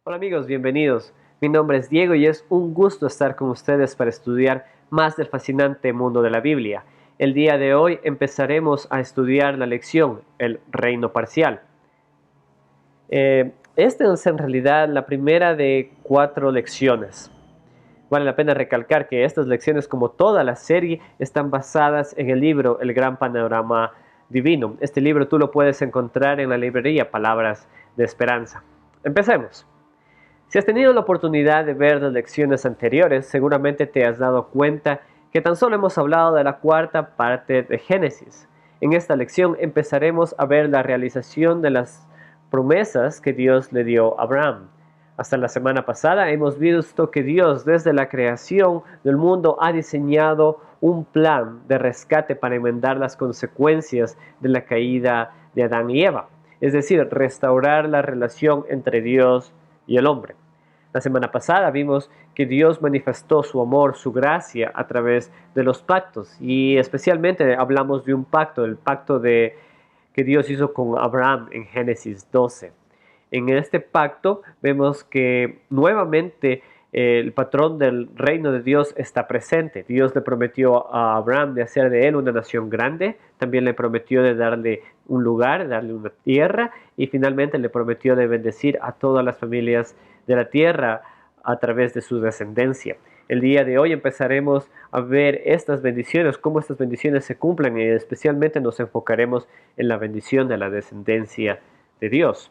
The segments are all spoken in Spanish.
Hola amigos, bienvenidos. Mi nombre es Diego y es un gusto estar con ustedes para estudiar más del fascinante mundo de la Biblia. El día de hoy empezaremos a estudiar la lección, el reino parcial. Esta es en realidad la primera de 4 lecciones. Vale la pena recalcar que estas lecciones, como toda la serie, están basadas en el libro El Gran Panorama Divino. Este libro tú lo puedes encontrar en la librería Palabras de Esperanza. Empecemos. Si has tenido la oportunidad de ver las lecciones anteriores, seguramente te has dado cuenta que tan solo hemos hablado de la cuarta parte de Génesis. En esta lección empezaremos a ver la realización de las promesas que Dios le dio a Abraham. Hasta la semana pasada hemos visto que Dios desde la creación del mundo ha diseñado un plan de rescate para enmendar las consecuencias de la caída de Adán y Eva, es decir, restaurar la relación entre Dios y el hombre. La semana pasada vimos que Dios manifestó su amor, su gracia a través de los pactos, y especialmente hablamos de un pacto, el pacto que Dios hizo con Abraham en Génesis 12. En este pacto vemos que nuevamente el patrón del reino de Dios está presente. Dios le prometió a Abraham de hacer de él una nación grande, también le prometió de darle un lugar, darle una tierra, y finalmente le prometió de bendecir a todas las familias de la tierra a través de su descendencia. El día de hoy empezaremos a ver estas bendiciones, cómo estas bendiciones se cumplen, y especialmente nos enfocaremos en la bendición de la descendencia de Dios.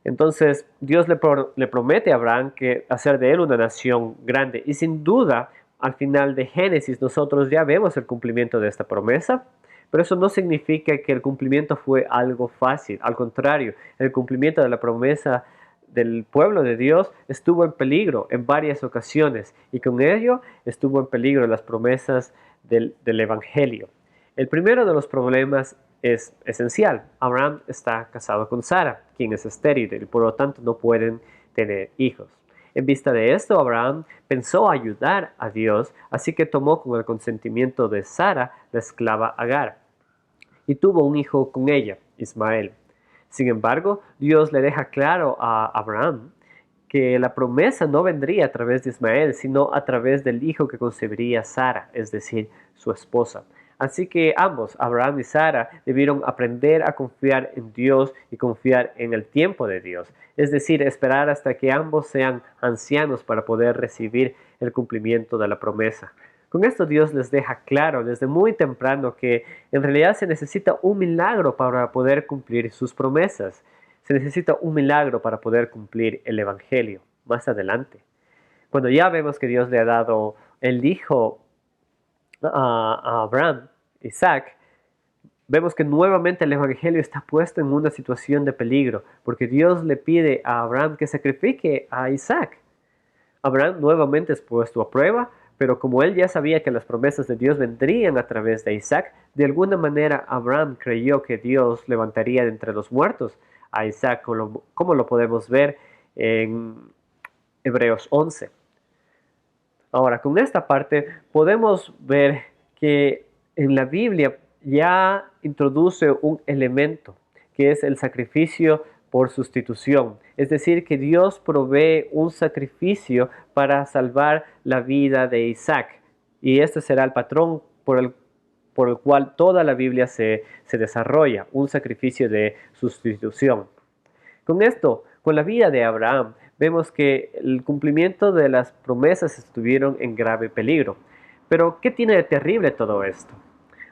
Entonces Dios le promete a Abraham que hacer de él una nación grande, y sin duda al final de Génesis nosotros ya vemos el cumplimiento de esta promesa, pero eso no significa que el cumplimiento fue algo fácil. Al contrario, el cumplimiento de la promesa del pueblo de Dios estuvo en peligro en varias ocasiones, y con ello estuvo en peligro las promesas del Evangelio. El primero de los problemas es esencial. Abraham está casado con Sara, quien es estéril, y por lo tanto no pueden tener hijos. En vista de esto, Abraham pensó ayudar a Dios, así que tomó con el consentimiento de Sara la esclava Agar y tuvo un hijo con ella, Ismael. Sin embargo, Dios le deja claro a Abraham que la promesa no vendría a través de Ismael, sino a través del hijo que concebiría Sara, es decir, su esposa. Así que ambos, Abraham y Sara, debieron aprender a confiar en Dios y confiar en el tiempo de Dios, es decir, esperar hasta que ambos sean ancianos para poder recibir el cumplimiento de la promesa. Con esto Dios les deja claro desde muy temprano que en realidad se necesita un milagro para poder cumplir sus promesas. Se necesita un milagro para poder cumplir el Evangelio más adelante. Cuando ya vemos que Dios le ha dado el hijo a Abraham, Isaac, vemos que nuevamente el Evangelio está puesto en una situación de peligro, porque Dios le pide a Abraham que sacrifique a Isaac. Abraham nuevamente es puesto a prueba, pero como él ya sabía que las promesas de Dios vendrían a través de Isaac, de alguna manera Abraham creyó que Dios levantaría de entre los muertos a Isaac, como lo podemos ver en Hebreos 11. Ahora, con esta parte podemos ver que en la Biblia ya introduce un elemento que es el sacrificio por sustitución. Es decir, que Dios provee un sacrificio para salvar la vida de Isaac. Y este será el patrón por el cual toda la Biblia se desarrolla, un sacrificio de sustitución. Con esto, con la vida de Abraham, vemos que el cumplimiento de las promesas estuvieron en grave peligro. Pero, ¿qué tiene de terrible todo esto?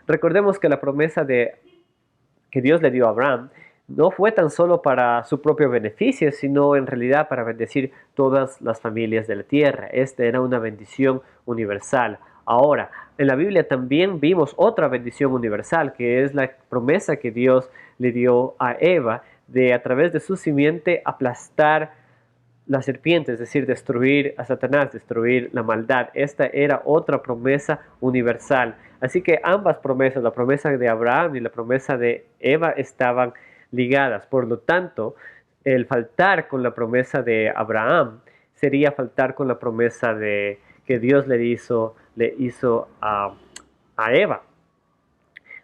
Recordemos que la promesa que Dios le dio a Abraham no fue tan solo para su propio beneficio, sino en realidad para bendecir todas las familias de la tierra. Esta era una bendición universal. Ahora, en la Biblia también vimos otra bendición universal, que es la promesa que Dios le dio a Eva de a través de su simiente aplastar la serpiente, es decir, destruir a Satanás, destruir la maldad. Esta era otra promesa universal. Así que ambas promesas, la promesa de Abraham y la promesa de Eva, estaban ligadas. Por lo tanto, el faltar con la promesa de Abraham sería faltar con la promesa que Dios le hizo a Eva.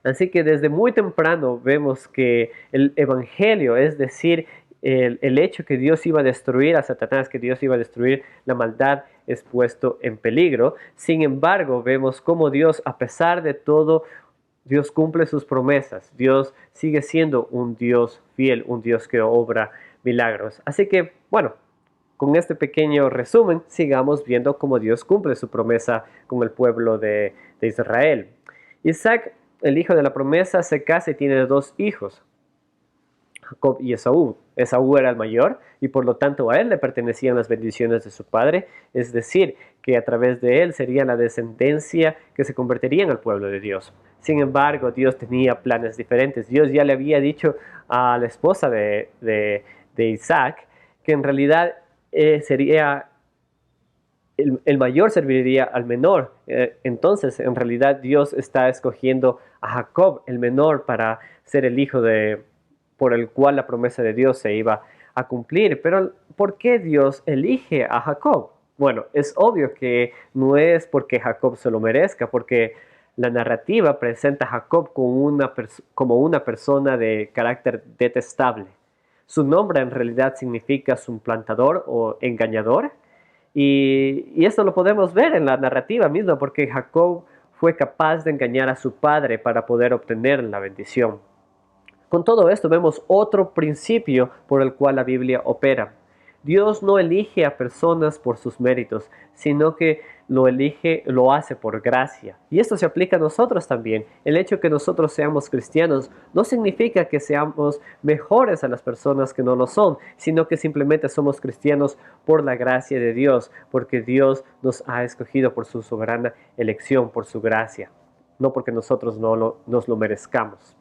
Así que desde muy temprano vemos que el Evangelio, es decir, el hecho que Dios iba a destruir a Satanás, que Dios iba a destruir la maldad, es puesto en peligro. Sin embargo, vemos cómo Dios, a pesar de todo, Dios cumple sus promesas. Dios sigue siendo un Dios fiel, un Dios que obra milagros. Así que, bueno, con este pequeño resumen, sigamos viendo cómo Dios cumple su promesa con el pueblo de Israel. Isaac, el hijo de la promesa, se casa y tiene dos hijos, Jacob y Esaú. Esaú era el mayor y por lo tanto a él le pertenecían las bendiciones de su padre, es decir, que a través de él sería la descendencia que se convertiría en el pueblo de Dios. Sin embargo, Dios tenía planes diferentes. Dios ya le había dicho a la esposa de Isaac que en realidad sería el mayor serviría al menor. Entonces, en realidad, Dios está escogiendo a Jacob, el menor, para ser el hijo por el cual la promesa de Dios se iba a cumplir. Pero, ¿por qué Dios elige a Jacob? Bueno, es obvio que no es porque Jacob se lo merezca, porque la narrativa presenta a Jacob como una persona de carácter detestable. Su nombre en realidad significa suplantador o engañador. Y esto lo podemos ver en la narrativa misma, porque Jacob fue capaz de engañar a su padre para poder obtener la bendición. Con todo esto vemos otro principio por el cual la Biblia opera. Dios no elige a personas por sus méritos, sino que lo hace por gracia. Y esto se aplica a nosotros también. El hecho de que nosotros seamos cristianos no significa que seamos mejores a las personas que no lo son, sino que simplemente somos cristianos por la gracia de Dios, porque Dios nos ha escogido por su soberana elección, por su gracia, no porque nosotros nos lo merezcamos.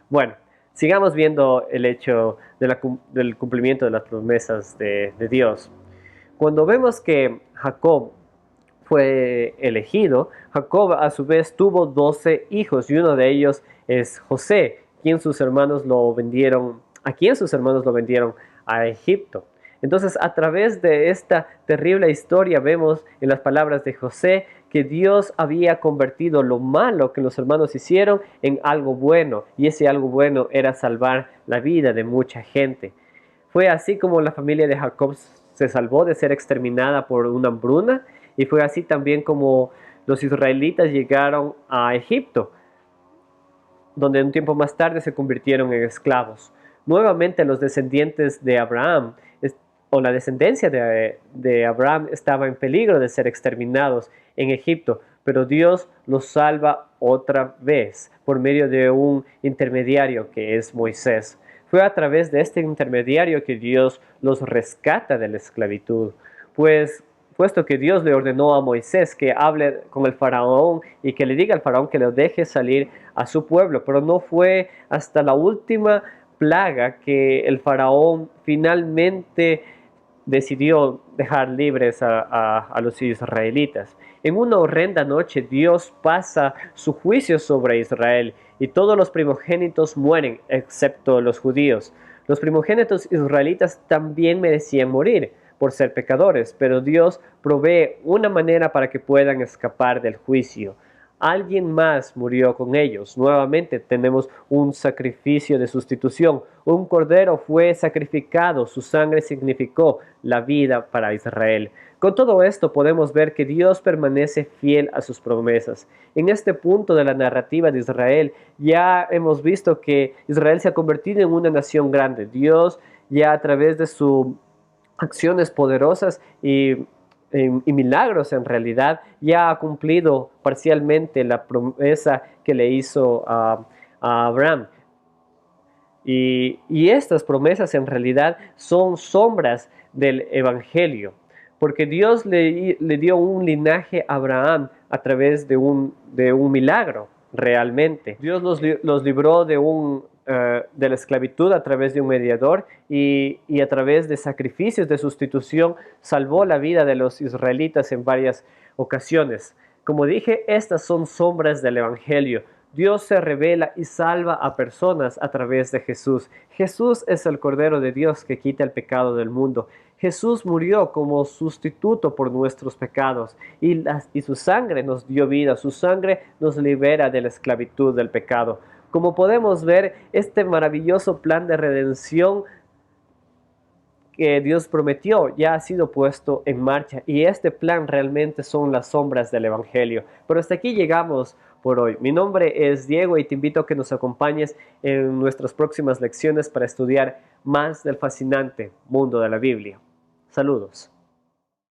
Bueno, sigamos viendo el hecho del cumplimiento de las promesas de Dios. Cuando vemos que Jacob fue elegido, Jacob a su vez tuvo 12 hijos y uno de ellos es José, a quien sus hermanos lo vendieron a Egipto. Entonces, a través de esta terrible historia vemos en las palabras de José que Dios había convertido lo malo que los hermanos hicieron en algo bueno, y ese algo bueno era salvar la vida de mucha gente. Fue así como la familia de Jacob se salvó de ser exterminada por una hambruna, y fue así también como los israelitas llegaron a Egipto, donde un tiempo más tarde se convirtieron en esclavos. Nuevamente los descendientes de Abraham, o la descendencia de Abraham, estaba en peligro de ser exterminados en Egipto, pero Dios los salva otra vez por medio de un intermediario que es Moisés. Fue a través de este intermediario que Dios los rescata de la esclavitud, puesto que Dios le ordenó a Moisés que hable con el faraón y que le diga al faraón que lo deje salir a su pueblo, pero no fue hasta la última plaga que el faraón finalmente decidió dejar libres a los israelitas. En una horrenda noche Dios pasa su juicio sobre Israel y todos los primogénitos mueren excepto los judíos. Los primogénitos israelitas también merecían morir por ser pecadores, pero Dios provee una manera para que puedan escapar del juicio. Alguien más murió con ellos. Nuevamente tenemos un sacrificio de sustitución. Un cordero fue sacrificado. Su sangre significó la vida para Israel. Con todo esto podemos ver que Dios permanece fiel a sus promesas. En este punto de la narrativa de Israel ya hemos visto que Israel se ha convertido en una nación grande. Dios ya a través de sus acciones poderosas y milagros en realidad ya ha cumplido parcialmente la promesa que le hizo a Abraham. Y estas promesas en realidad son sombras del Evangelio, porque Dios le dio un linaje a Abraham a través de un milagro realmente. Dios los libró de la esclavitud a través de un mediador y a través de sacrificios de sustitución salvó la vida de los israelitas en varias ocasiones. Como dije, estas son sombras del Evangelio. Dios se revela y salva a personas a través de Jesús. Jesús es el Cordero de Dios que quita el pecado del mundo. Jesús murió como sustituto por nuestros pecados y su sangre nos dio vida, su sangre nos libera de la esclavitud del pecado. Como podemos ver, este maravilloso plan de redención que Dios prometió ya ha sido puesto en marcha y este plan realmente son las sombras del Evangelio. Pero hasta aquí llegamos por hoy. Mi nombre es Diego y te invito a que nos acompañes en nuestras próximas lecciones para estudiar más del fascinante mundo de la Biblia. Saludos.